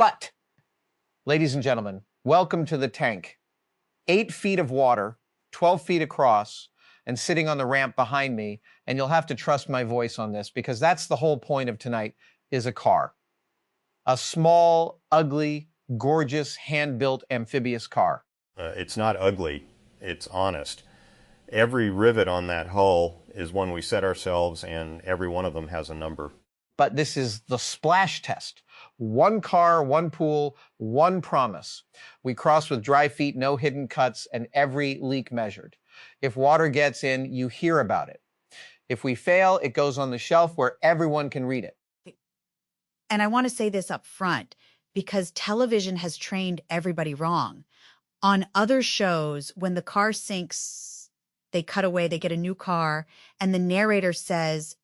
But, ladies and gentlemen, welcome to the tank. 8 feet of water, 12 feet across, and sitting on the ramp behind me, and you'll have to trust my voice on this because that's the whole point of tonight, is a car. A small, ugly, gorgeous, hand-built amphibious car. It's not ugly, it's honest. Every rivet on that hull is one we set ourselves, and every one of them has a number. But this is the splash test. 1 car, 1 pool, 1 promise. We cross with dry feet, no hidden cuts, and every leak measured. If water gets in, you hear about it. If we fail, it goes on the shelf where everyone can read it. And I want to say this up front, because television has trained everybody wrong. On other shows, when the car sinks, they cut away, they get a new car, and the narrator says,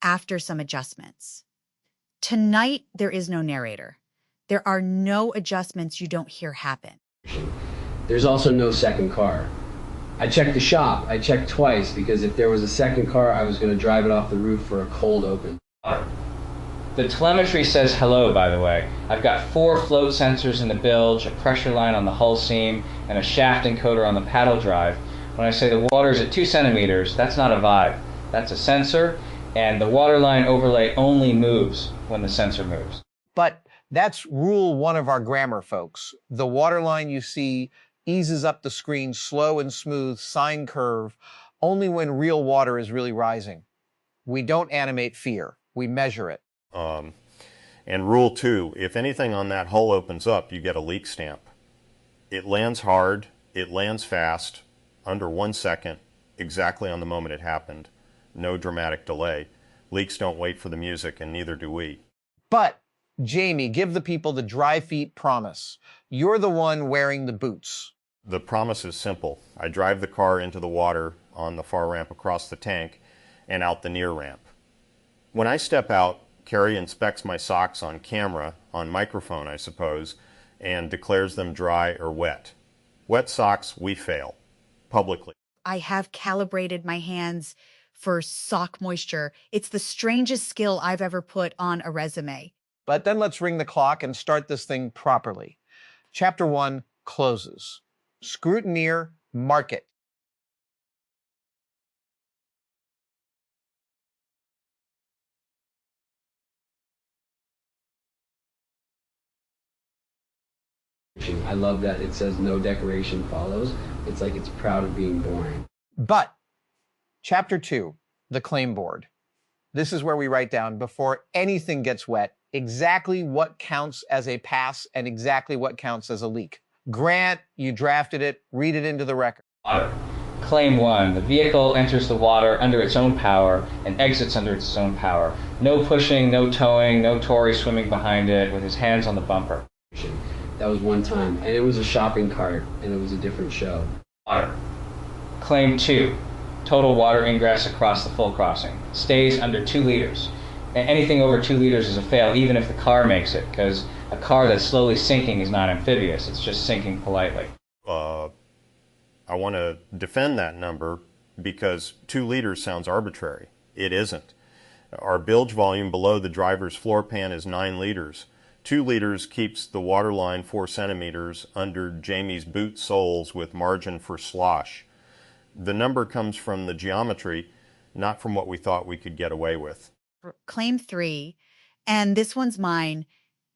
after some adjustments. Tonight, there is no narrator. There are no adjustments you don't hear happen. There's also no second car. I checked the shop. I checked twice because if there was a second car, I was going to drive it off the roof for a cold open. The telemetry says hello, by the way. I've got 4 float sensors in the bilge, a pressure line on the hull seam, and a shaft encoder on the paddle drive. When I say the water is at 2 centimeters, that's not a vibe. That's a sensor, and the waterline overlay only moves when the sensor moves. But that's rule 1 of our grammar, folks. The waterline you see eases up the screen slow and smooth, sine curve, only when real water is really rising. We don't animate fear. We measure it. And rule 2, if anything on that hull opens up, you get a leak stamp. It lands hard, it lands fast, under 1 second, exactly on the moment it happened. No dramatic delay. Leaks don't wait for the music, and neither do we. But, Jamie, give the people the dry feet promise. You're the one wearing the boots. The promise is simple. I drive the car into the water on the far ramp across the tank and out the near ramp. When I step out, Carrie inspects my socks on camera, on microphone I suppose, and declares them dry or wet. Wet socks, we fail. Publicly. I have calibrated my hands for sock moisture. It's the strangest skill I've ever put on a resume. But then let's ring the clock and start this thing properly. Chapter 1 closes. Scrutineer, mark it. I love that it says no decoration follows. It's like it's proud of being born. But, Chapter 2, the claim board. This is where we write down, before anything gets wet, exactly what counts as a pass and exactly what counts as a leak. Grant, you drafted it, read it into the record. Water. Claim 1, the vehicle enters the water under its own power and exits under its own power. No pushing, no towing, no Tory swimming behind it with his hands on the bumper. That was one time, and it was a shopping cart, and it was a different show. Water. Claim 2, total water ingress across the full crossing. Stays under 2 liters. And anything over 2 liters is a fail, even if the car makes it, because a car that's slowly sinking is not amphibious, it's just sinking politely. I want to defend that number because 2 liters sounds arbitrary. It isn't. Our bilge volume below the driver's floor pan is 9 liters. 2 liters keeps the water line 4 centimeters under Jamie's boot soles with margin for slosh. The number comes from the geometry, not from what we thought we could get away with. Claim 3, and this one's mine.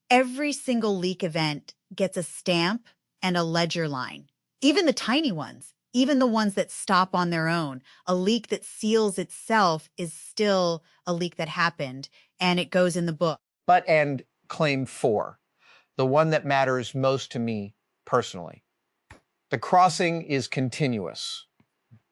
Every single leak event gets a stamp and a ledger line. Even the tiny ones, even the ones that stop on their own. A leak that seals itself is still a leak that happened, and it goes in the book. But, and Claim 4, the one that matters most to me personally. The crossing is continuous.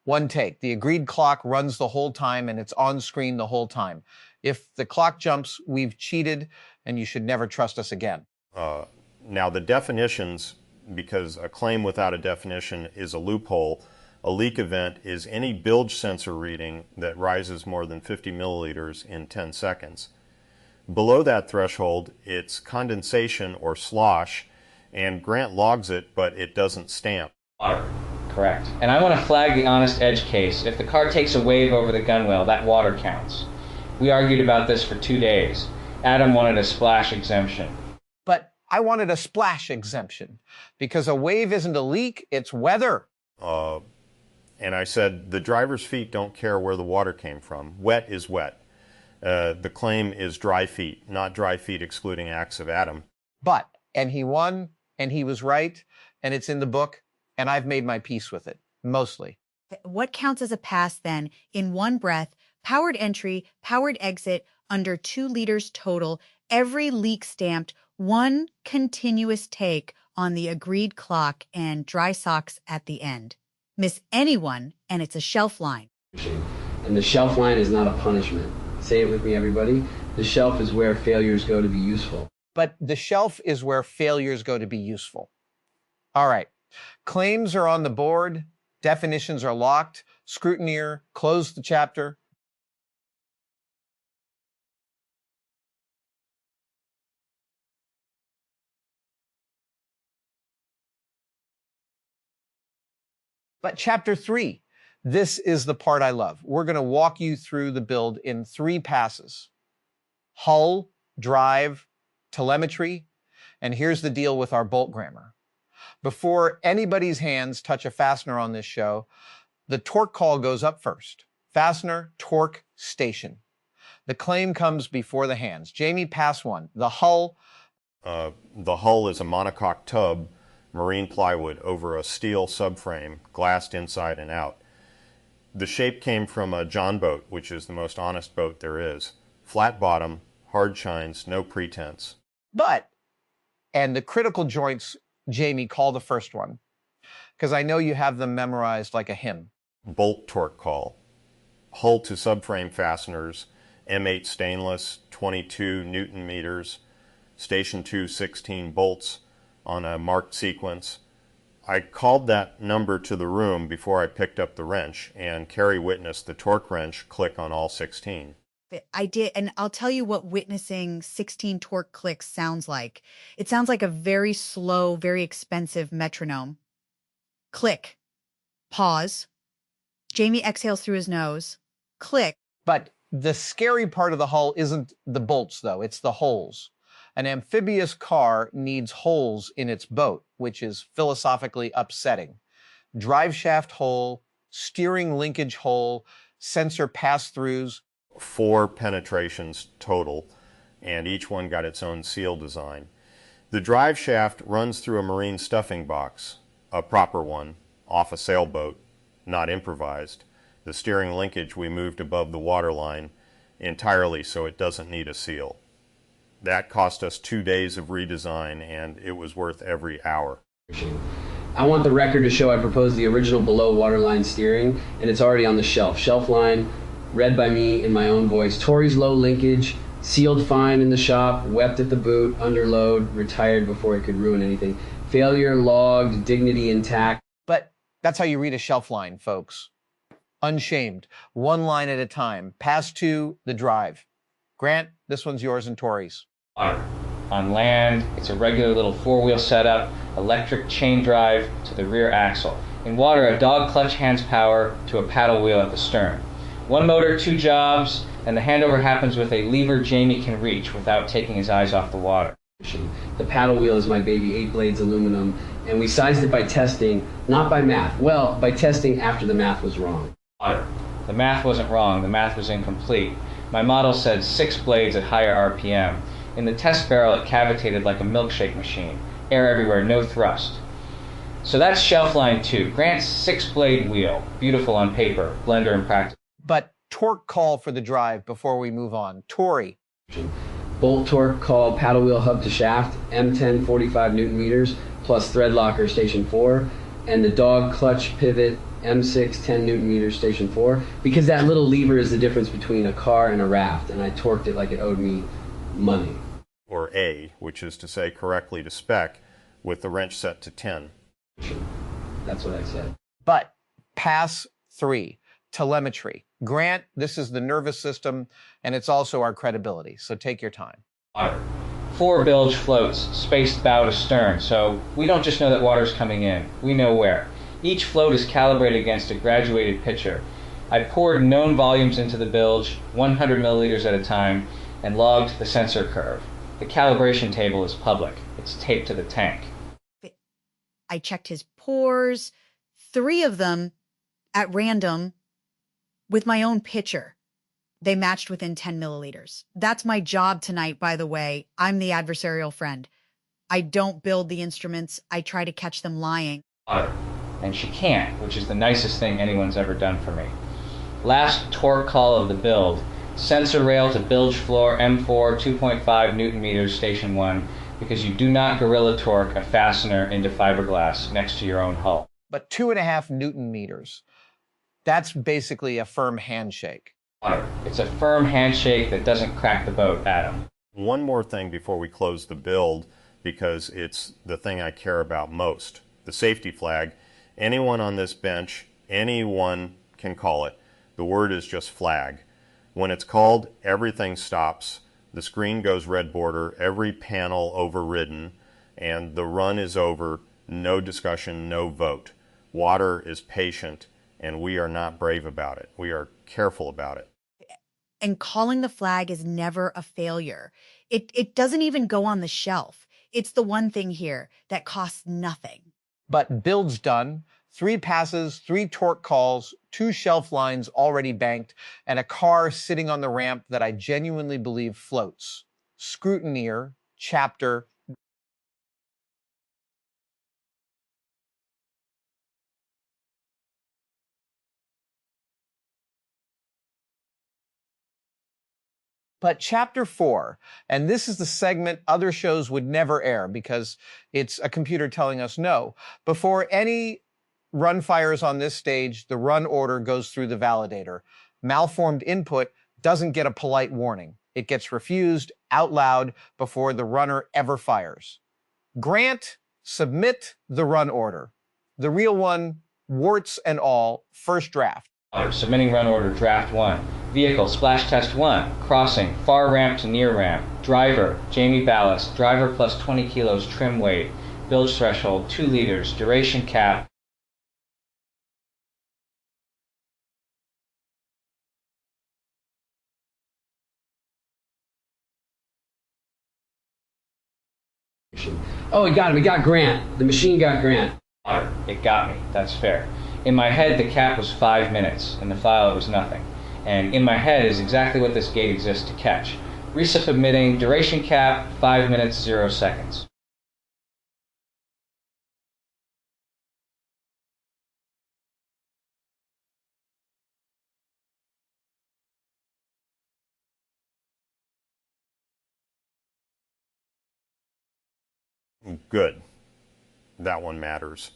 1 take. The agreed clock runs the whole time and it's on screen the whole time. If the clock jumps, we've cheated and you should never trust us again. Now the definitions, because a claim without a definition is a loophole, a leak event is any bilge sensor reading that rises more than 50 milliliters in 10 seconds. Below that threshold, it's condensation or slosh, and Grant logs it, but it doesn't stamp. Water. Correct. And I want to flag the honest edge case. If the car takes a wave over the gunwale, that water counts. We argued about this for 2 days. Adam wanted a splash exemption. But I wanted a splash exemption because a wave isn't a leak, it's weather. And I said, the driver's feet don't care where the water came from. Wet is wet. The claim is dry feet, not dry feet excluding acts of Adam. But, and he won, and he was right, and it's in the book, and I've made my peace with it, mostly. What counts as a pass then, in one breath, powered entry, powered exit, under 2 liters total, every leak stamped, one continuous take on the agreed clock and dry socks at the end. Miss anyone, and it's a shelf line. And the shelf line is not a punishment. Say it with me, everybody. The shelf is where failures go to be useful. But the shelf is where failures go to be useful. All right. Claims are on the board. Definitions are locked. Scrutineer, close the chapter. But chapter 3, this is the part I love. We're going to walk you through the build in 3 passes. Hull, drive, telemetry, and here's the deal with our bolt grammar. Before anybody's hands touch a fastener on this show, the torque call goes up first. Fastener, torque, station. The claim comes before the hands. Jamie, pass 1. The hull. The hull is a monocoque tub, marine plywood over a steel subframe, glassed inside and out. The shape came from a John boat, which is the most honest boat there is. Flat bottom, hard chines, no pretense. But, and the critical joints, Jamie, call the first one, because I know you have them memorized like a hymn. Bolt torque call. Hull to subframe fasteners, M8 stainless, 22 Newton meters, station 2 16 bolts on a marked sequence. I called that number to the room before I picked up the wrench, and Carrie witnessed the torque wrench click on all 16. I did, and I'll tell you what witnessing 16 torque clicks sounds like. It sounds like a very slow, very expensive metronome. Click. Pause. Jamie exhales through his nose. Click. But the scary part of the hull isn't the bolts, though. It's the holes. An amphibious car needs holes in its boat, which is philosophically upsetting. Drive shaft hole, steering linkage hole, sensor pass-throughs. 4 penetrations total, and each one got its own seal design. The drive shaft runs through a marine stuffing box, a proper one, off a sailboat, not improvised. The steering linkage we moved above the waterline entirely so it doesn't need a seal. That cost us 2 days of redesign, and it was worth every hour. I want the record to show I proposed the original below waterline steering, and it's already on the shelf. Shelf line, read by me in my own voice. Tori's low linkage, sealed fine in the shop, wept at the boot, underload, retired before it could ruin anything. Failure logged, dignity intact. But that's how you read a shelf line, folks. Unshamed, 1 line at a time. Pass 2, the drive. Grant, this one's yours and Tori's. On land, it's a regular little 4-wheel setup, electric chain drive to the rear axle. In water, a dog clutch hands power to a paddle wheel at the stern. 1 motor, 2 jobs, and the handover happens with a lever Jamie can reach without taking his eyes off the water. The paddle wheel is my baby, 8 blades aluminum, and we sized it by testing, not by math. Well, by testing after the math was wrong. The math wasn't wrong, the math was incomplete. My model said 6 blades at higher RPM. In the test barrel, it cavitated like a milkshake machine. Air everywhere, no thrust. So that's shelf line 2. Grant's 6-blade wheel. Beautiful on paper, blender in practice. But torque call for the drive before we move on. Tori. Bolt torque call, paddle wheel hub to shaft, M10 45 Newton meters, plus thread locker station 4, and the dog clutch pivot, M6 10 Newton meters station 4, because that little lever is the difference between a car and a raft, and I torqued it like it owed me money. Or A, which is to say correctly to spec, with the wrench set to 10. That's what I said. But pass 3, telemetry. Grant, this is the nervous system, and it's also our credibility, so take your time. 4 bilge floats, spaced bow to stern, so we don't just know that water's coming in, we know where. Each float is calibrated against a graduated pitcher. I poured known volumes into the bilge, 100 milliliters at a time, and logged the sensor curve. The calibration table is public. It's taped to the tank. I checked his pores, 3 of them at random with my own pitcher. They matched within 10 milliliters. That's my job tonight, by the way. I'm the adversarial friend. I don't build the instruments. I try to catch them lying. And she can't, which is the nicest thing anyone's ever done for me. Last torque call of the build. Sensor rail to bilge floor M4 2.5 Newton meters station 1, because you do not gorilla torque a fastener into fiberglass next to your own hull. But 2.5 Newton meters. That's basically a firm handshake. It's a firm handshake that doesn't crack the boat, Adam. One more thing before we close the build, because it's the thing I care about most. The safety flag. Anyone on this bench, anyone can call it. The word is just flag. When it's called, everything stops. The screen goes red border, every panel overridden, and the run is over. No discussion, no vote. Water is patient, and we are not brave about it. We are careful about it. And calling the flag is never a failure. It doesn't even go on the shelf. It's the one thing here that costs nothing. But build's done. 3 passes, 3 torque calls, 2 shelf lines already banked, and a car sitting on the ramp that I genuinely believe floats. Scrutineer, chapter. But chapter 4, and this is the segment other shows would never air because it's a computer telling us no. Before any run fires on this stage, the run order goes through the validator. Malformed input doesn't get a polite warning. It gets refused out loud before the runner ever fires. Grant, submit the run order. The real one, warts and all, first draft. Submitting run order draft 1. Vehicle splash test 1. Crossing far ramp to near ramp. Driver Jamie ballast. Driver plus 20 kilos trim weight. Bilge threshold 2 liters. Duration cap. Oh, we got him. We got Grant. The machine got Grant. It got me. That's fair. In my head, the cap was 5 minutes. In the file, it was nothing. And in my head is exactly what this gate exists to catch. Resubmitting, duration cap, 5 minutes, 0 seconds. Good. That one matters.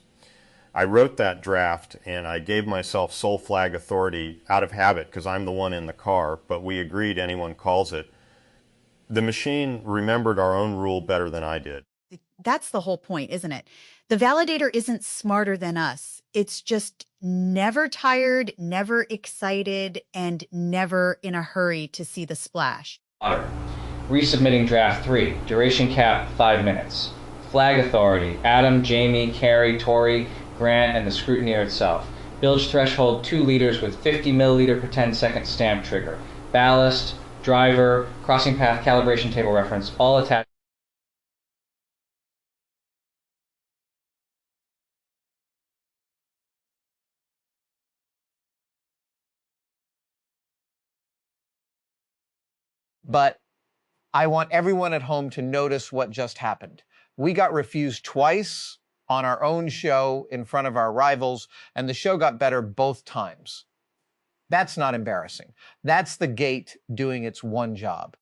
I wrote that draft and I gave myself sole flag authority out of habit because I'm the one in the car, but we agreed anyone calls it. The machine remembered our own rule better than I did. That's the whole point, isn't it? The validator isn't smarter than us. It's just never tired, never excited, and never in a hurry to see the splash. Resubmitting draft 3. Duration cap, 5 minutes. Flag authority, Adam, Jamie, Carrie, Tori, Grant, and the scrutineer itself. Bilge threshold 2 liters with 50 milliliter per 10 second stamp trigger. Ballast, driver, crossing path calibration table reference, all attached. But I want everyone at home to notice what just happened. We got refused twice on our own show in front of our rivals, and the show got better both times. That's not embarrassing. That's the gate doing its one job.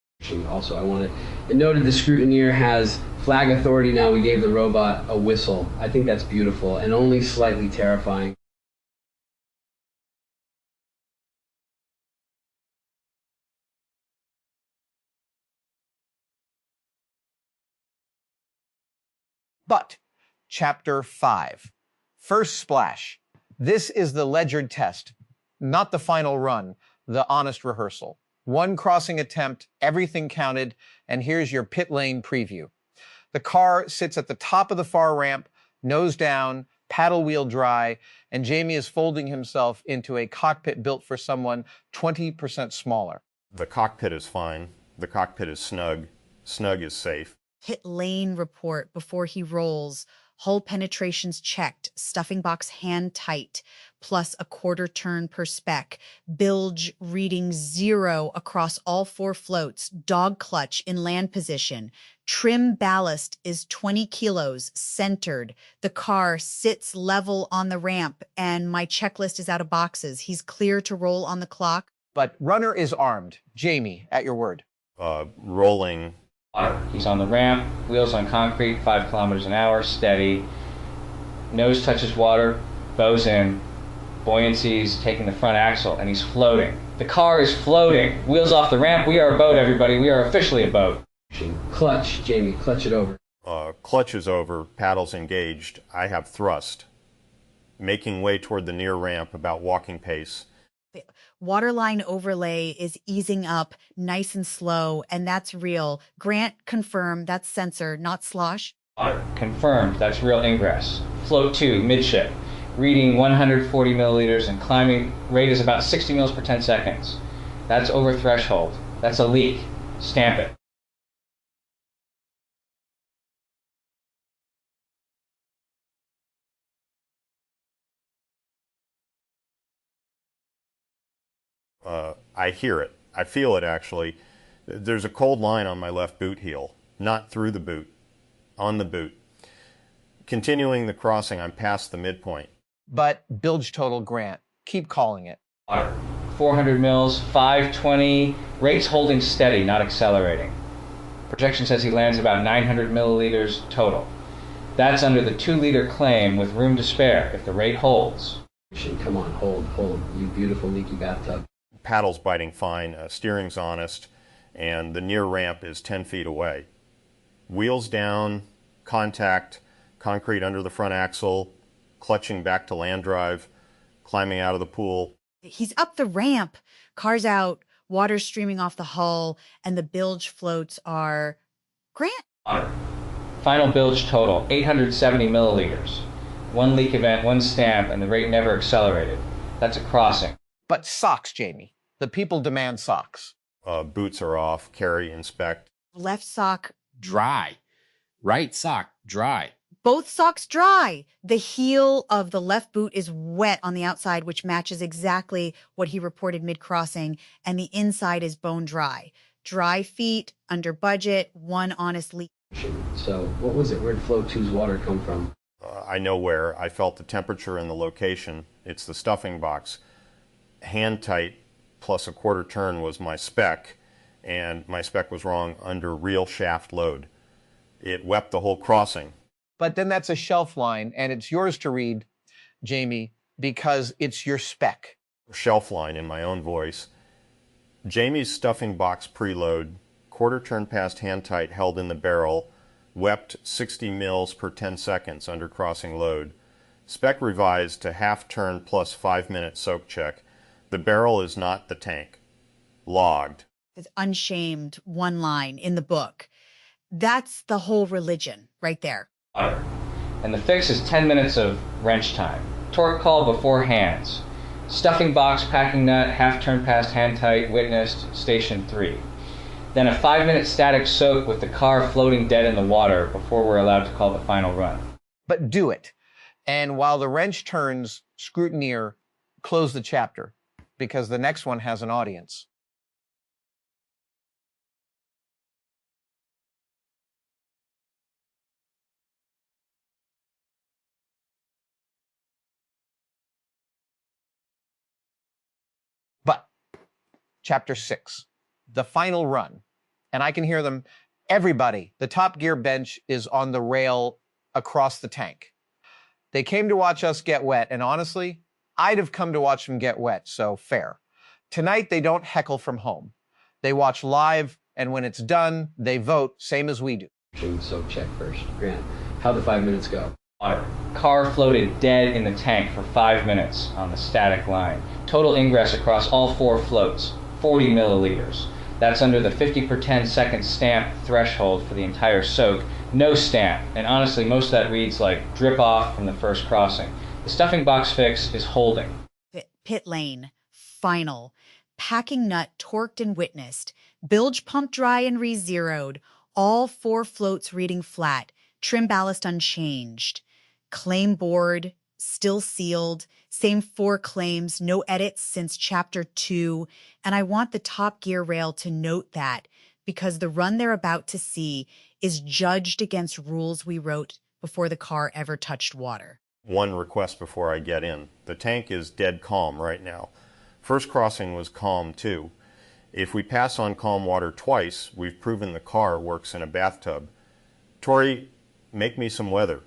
Also, I wanted it noted the scrutineer has flag authority now. We gave the robot a whistle. I think that's beautiful and only slightly terrifying. But Chapter 5, first splash. This is the ledgered test, not the final run, the honest rehearsal. 1 crossing attempt, everything counted, and here's your pit lane preview. The car sits at the top of the far ramp, nose down, paddle wheel dry, and Jamie is folding himself into a cockpit built for someone 20% smaller. The cockpit is fine. The cockpit is snug. Snug is safe. Pit lane report before he rolls. Hull penetrations checked, stuffing box hand tight, plus a quarter turn per spec. Bilge reading 0 across all 4 floats. Dog clutch in land position. Trim ballast is 20 kilos, centered. The car sits level on the ramp, and my checklist is out of boxes. He's clear to roll on the clock. But runner is armed. Jamie, at your word. Rolling. He's on the ramp, wheels on concrete, 5 kilometers an hour, steady. Nose touches water, bows in, buoyancy's taking the front axle, and he's floating. The car is floating. Wheels off the ramp. We are a boat, everybody. We are officially a boat. Clutch, Jamie, clutch it over. Clutch is over, paddles engaged. I have thrust. Making way toward the near ramp, about walking pace. Waterline overlay is easing up nice and slow, and that's real. Grant, confirm, that's sensor, not slosh. Confirmed, that's real ingress. Float 2, midship. Reading 140 milliliters and climbing rate is about 60 mils per 10 seconds. That's over threshold. That's a leak. Stamp it. I hear it. I feel it, actually. There's a cold line on my left boot heel. Not through the boot. On the boot. Continuing the crossing, I'm past the midpoint. But bilge total, Grant. Keep calling it. 400 mils, 520. Rate's holding steady, not accelerating. Projection says he lands about 900 milliliters total. That's under the 2-liter claim with room to spare if the rate holds. Come on, hold, you beautiful leaky bathtub. Paddle's biting fine, steering's honest, and the near ramp is 10 feet away. Wheels down, contact, concrete under the front axle, clutching back to land drive, climbing out of the pool. He's up the ramp, car's out, water streaming off the hull, and the bilge floats are... Grant? Final bilge total, 870 milliliters. 1 leak event, 1 stamp, and the rate never accelerated. That's a crossing. But socks, Jamie. The people demand socks. Boots are off, carry, inspect. Left sock... Dry. Right sock, dry. Both socks dry. The heel of the left boot is wet on the outside, which matches exactly what he reported mid-crossing, and the inside is bone dry. Dry feet, under budget, 1 honest leak. So, what was it? Where did Flow 2's water come from? I know where. I felt the temperature and the location. It's the stuffing box. Hand tight plus a quarter turn was my spec, and my spec was wrong under real shaft load. It wept the whole crossing. But then that's a shelf line, and it's yours to read, Jamie, because it's your spec. Shelf line in my own voice. Jamie's stuffing box preload, quarter turn past hand tight held in the barrel, wept 60 mils per 10 seconds under crossing load. Spec revised to half turn plus 5-minute soak check. The barrel is not the tank. Logged. It's unshamed, 1 line in the book. That's the whole religion right there. And the fix is 10 minutes of wrench time. Torque call before hands. Stuffing box, packing nut, half turn past hand tight, witnessed, station 3. Then a 5-minute static soak with the car floating dead in the water before we're allowed to call the final run. But do it. And while the wrench turns, scrutineer, close the chapter, because the next one has an audience. But chapter 6, the final run, and I can hear them. Everybody, the Top Gear bench is on the rail across the tank. They came to watch us get wet, and honestly, I'd have come to watch them get wet, so fair. Tonight, they don't heckle from home. They watch live, and when it's done, they vote, same as we do. So check first. Grant, how'd the 5 minutes go? Car floated dead in the tank for 5 minutes on the static line. Total ingress across all 4 floats, 40 milliliters. That's under the 50 per 10 second stamp threshold for the entire soak. No stamp, and honestly, most of that reads like drip off from the first crossing. The stuffing box fix is holding. Pit lane, final. Packing nut torqued and witnessed. Bilge pump dry and re-zeroed. All 4 floats reading flat, trim ballast unchanged. Claim board, still sealed, same 4 claims, no edits since chapter 2. And I want the Top Gear rail to note that because the run they're about to see is judged against rules we wrote before the car ever touched water. One request before I get in. The tank is dead calm right now. First crossing was calm too. If we pass on calm water twice, we've proven the car works in a bathtub. Tori, make me some weather.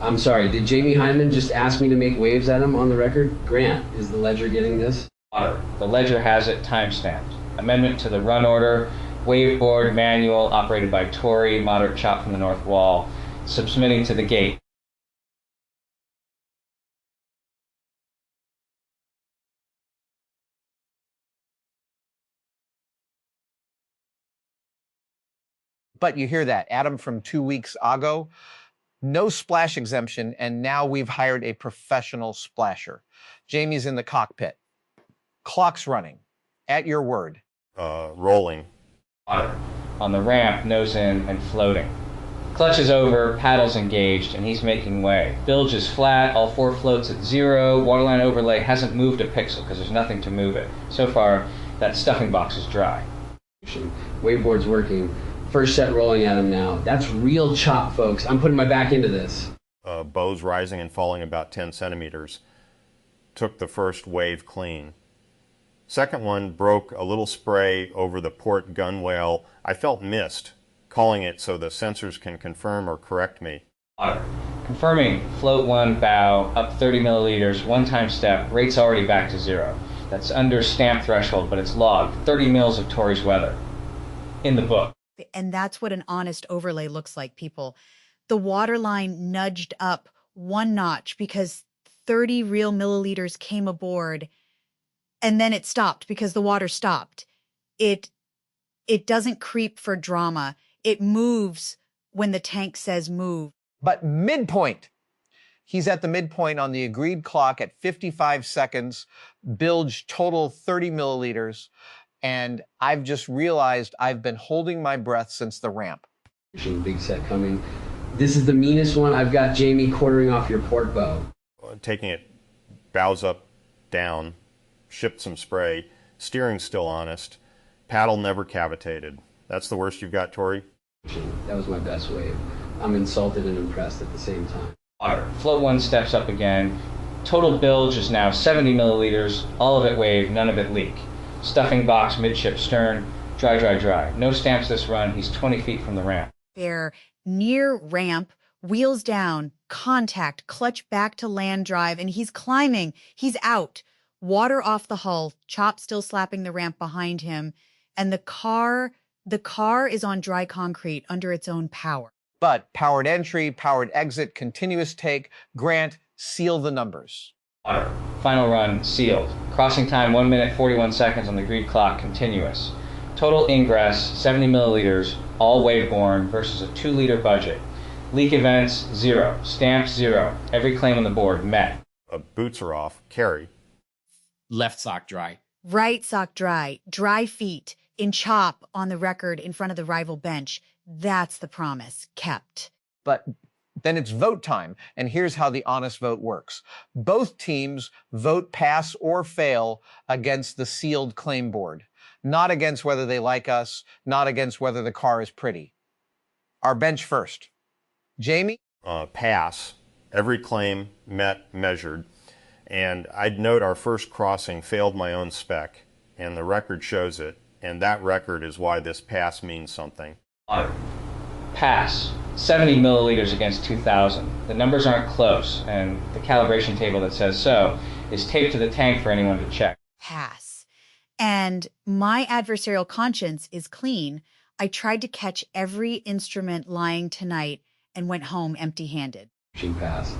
I'm sorry, did Jamie Hyman just ask me to make waves at him on the record? Grant, is the ledger getting this? The ledger has it timestamped. Amendment to the run order, waveboard manual operated by Tori, moderate chop from the north wall, submitting to the gate. But you hear that, Adam from 2 weeks ago, no splash exemption, and now we've hired a professional splasher. Jamie's in the cockpit. Clock's running. At your word. Rolling. Water. On the ramp, nose in and floating. Clutch is over, paddles engaged, and he's making way. Bilge is flat, all 4 floats at 0. Waterline overlay hasn't moved a pixel because there's nothing to move it. So far, that stuffing box is dry. Waveboard's working. First set rolling at him now. That's real chop, folks. I'm putting my back into this. Bows rising and falling about 10 centimeters. Took the first wave clean. Second one broke a little spray over the port gunwale. I felt mist, calling it so the sensors can confirm or correct me. Water. Confirming float 1 bow, up 30 milliliters, 1-time step, rate's already back to 0. That's under stamp threshold, but it's logged. 30 mils of Tori's weather. In the book. And that's what an honest overlay looks like, people. The waterline nudged up 1 notch because 30 real milliliters came aboard, and then it stopped because the water stopped. It doesn't creep for drama. It moves when the tank says move. But midpoint. He's at the midpoint on the agreed clock at 55 seconds, bilge total 30 milliliters. And I've just realized I've been holding my breath since the ramp. Big set coming. This is the meanest one. I've got Jamie quartering off your port bow. Taking it bows up, down, shipped some spray, steering's still honest, paddle never cavitated. That's the worst you've got, Tori? That was my best wave. I'm insulted and impressed at the same time. Water. Float 1 steps up again. Total bilge is now 70 milliliters, all of it wave, none of it leak. Stuffing box, midship stern, dry, dry, dry. No stamps this run. He's 20 feet from the ramp. They're near ramp, wheels down, contact, clutch back to land drive, and he's climbing. He's out. Water off the hull, chop still slapping the ramp behind him, and the car is on dry concrete under its own power. But powered entry, powered exit, continuous take, Grant, seal the numbers. Water. Final run, sealed. Crossing time 1 minute 41 seconds on the agreed clock, continuous. Total ingress, 70 milliliters, all waveborne versus a 2-liter budget. Leak events, 0. Stamps, 0. Every claim on the board met. Boots are off. Carry. Left sock dry. Right sock dry, dry feet, in chop on the record in front of the rival bench. That's the promise kept. But then it's vote time, and here's how the honest vote works. Both teams vote pass or fail against the sealed claim board, not against whether they like us, not against whether the car is pretty. Our bench first. Jamie? Pass. Every claim met, measured. And I'd note our first crossing failed my own spec, and the record shows it, and that record is why this pass means something. Pass. 70 milliliters against 2,000. The numbers aren't close, and the calibration table that says so is taped to the tank for anyone to check. Pass. And my adversarial conscience is clean. I tried to catch every instrument lying tonight and went home empty-handed. Pass.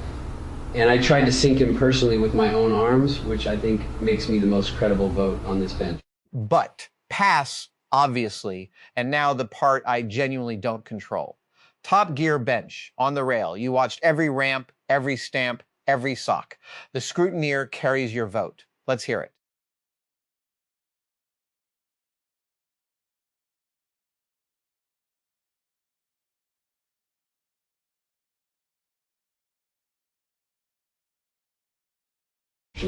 And I tried to sink him personally with my own arms, which I think makes me the most credible vote on this bench. But pass, obviously, and now the part I genuinely don't control. Top Gear bench, on the rail. You watched every ramp, every stamp, every sock. The scrutineer carries your vote. Let's hear it.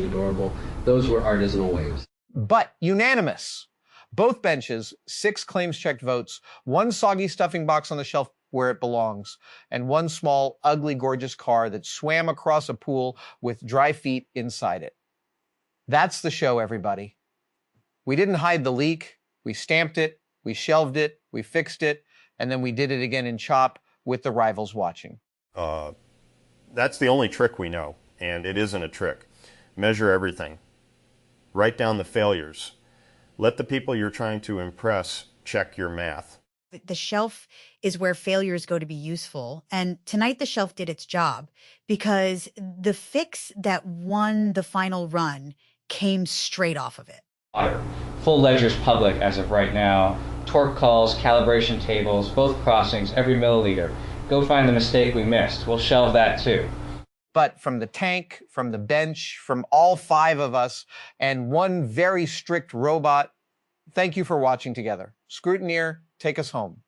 adorable. Those were artisanal waves. But unanimous. Both benches, 6 claims checked votes, 1 soggy stuffing box on the shelf where it belongs, and 1 small, ugly, gorgeous car that swam across a pool with dry feet inside it. That's the show, everybody. We didn't hide the leak. We stamped it, we shelved it, we fixed it, and then we did it again in chop with the rivals watching. That's the only trick we know, and it isn't a trick. Measure everything. Write down the failures. Let the people you're trying to impress check your math. The shelf is where failures go to be useful. And tonight the shelf did its job because the fix that won the final run came straight off of it. Water. Full ledger's public as of right now. Torque calls, calibration tables, both crossings, every milliliter. Go find the mistake we missed. We'll shelve that too. But from the tank, from the bench, from all 5 of us, and 1 very strict robot, thank you for watching together. Scrutineer, take us home.